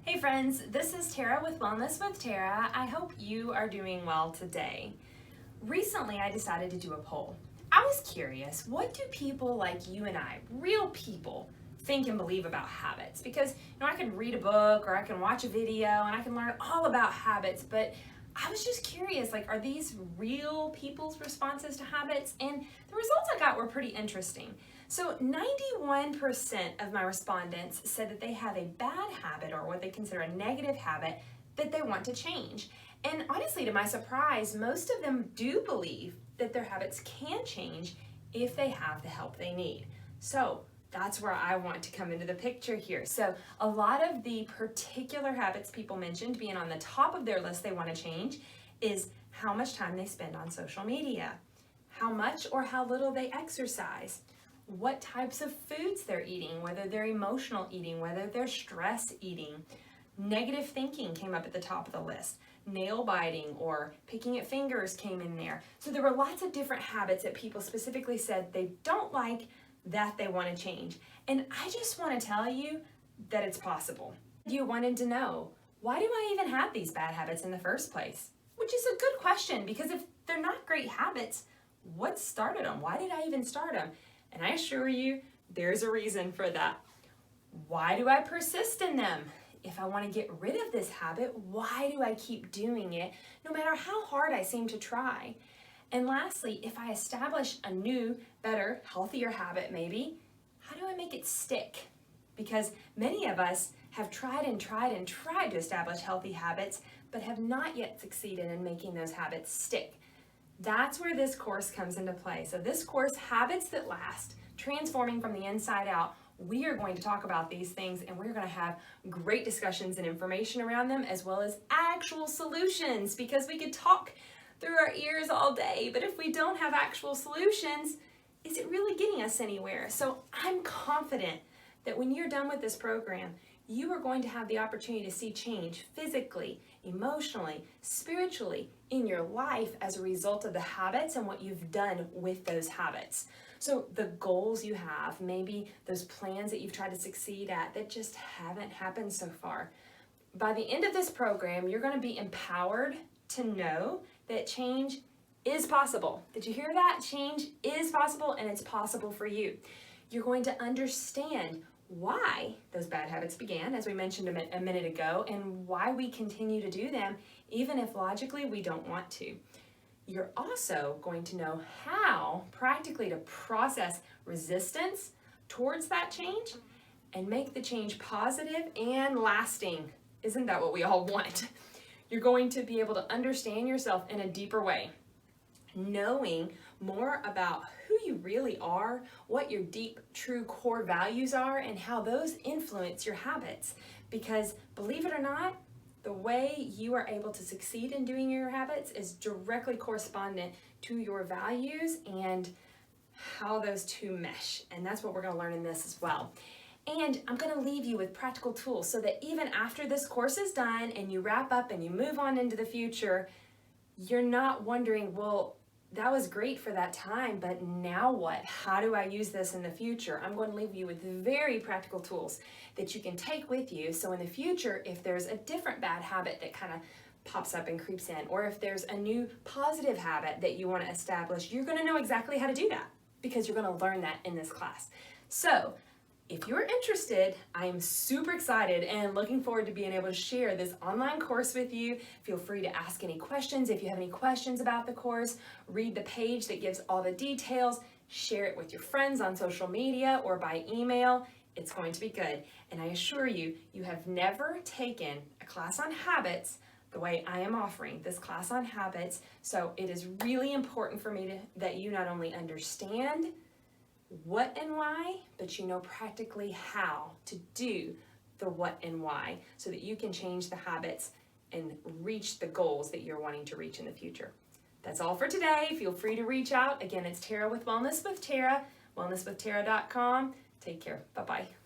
Hey friends, this is Terra with Wellness with Terra. I hope you are doing well today. Recently, I decided to do a poll. I was curious, what do people like you and I, real people, think and believe about habits? Because I can read a book or I can watch a video and I can learn all about habits, but I was just curious, are these real people's responses to habits? And the results I got were pretty interesting. So 91% of my respondents said that they have a bad habit or what they consider a negative habit that they want to change. And honestly, to my surprise, most of them do believe that their habits can change if they have the help they need. So that's where I want to come into the picture here. So a lot of the particular habits people mentioned being on the top of their list they want to change is how much time they spend on social media, how much or how little they exercise, what types of foods they're eating, whether they're emotional eating, whether they're stress eating. Negative thinking came up at the top of the list. Nail biting or picking at fingers came in there. So there were lots of different habits that people specifically said they don't like that they want to change. And I just want to tell you that it's possible. You wanted to know, why do I even have these bad habits in the first place? Which is a good question, because if they're not great habits, what started them? Why did I even start them? And I assure you, there's a reason for that. Why do I persist in them? If I want to get rid of this habit, why do I keep doing it, no matter how hard I seem to try? And lastly, if I establish a new, better, healthier habit maybe, how do I make it stick? Because many of us have tried to establish healthy habits, but have not yet succeeded in making those habits stick. That's where this course comes into play. So this course, Habits That Last, Transforming from the Inside Out, we are going to talk about these things and we're going to have great discussions and information around them, as well as actual solutions, because we could talk through our ears all day, but if we don't have actual solutions, is it really getting us anywhere? So I'm confident that when you're done with this program, you are going to have the opportunity to see change physically, emotionally, spiritually in your life as a result of the habits and what you've done with those habits. So the goals you have, maybe those plans that you've tried to succeed at that just haven't happened so far. By the end of this program, you're going to be empowered to know that change is possible. Did you hear that? Change is possible, and it's possible for you. You're going to understand why those bad habits began, as we mentioned a minute ago, and why we continue to do them, even if logically we don't want to. You're also going to know how practically to process resistance towards that change and make the change positive and lasting. Isn't that what we all want? You're going to be able to understand yourself in a deeper way, knowing more about who you really are, what your deep, true core values are, and how those influence your habits. Because believe it or not, the way you are able to succeed in doing your habits is directly correspondent to your values and how those two mesh. And that's what we're going to learn in this as well. And I'm going to leave you with practical tools so that even after this course is done and you wrap up and you move on into the future, you're not wondering, well, that was great for that time, but now what? How do I use this in the future? I'm going to leave you with very practical tools that you can take with you. So in the future, if there's a different bad habit that kind of pops up and creeps in, or if there's a new positive habit that you want to establish, you're going to know exactly how to do that because you're going to learn that in this class. So if you're interested, I am super excited and looking forward to being able to share this online course with you. Feel free to ask any questions. If you have any questions about the course, read the page that gives all the details, share it with your friends on social media or by email. It's going to be good. And I assure you, you have never taken a class on habits the way I am offering this class on habits. So it is really important for me that you not only understand what and why, but you know practically how to do the what and why so that you can change the habits and reach the goals that you're wanting to reach in the future. That's all for today. Feel free to reach out. Again, it's Terra with Wellness with Terra, wellnesswithterra.com. Take care. Bye-bye.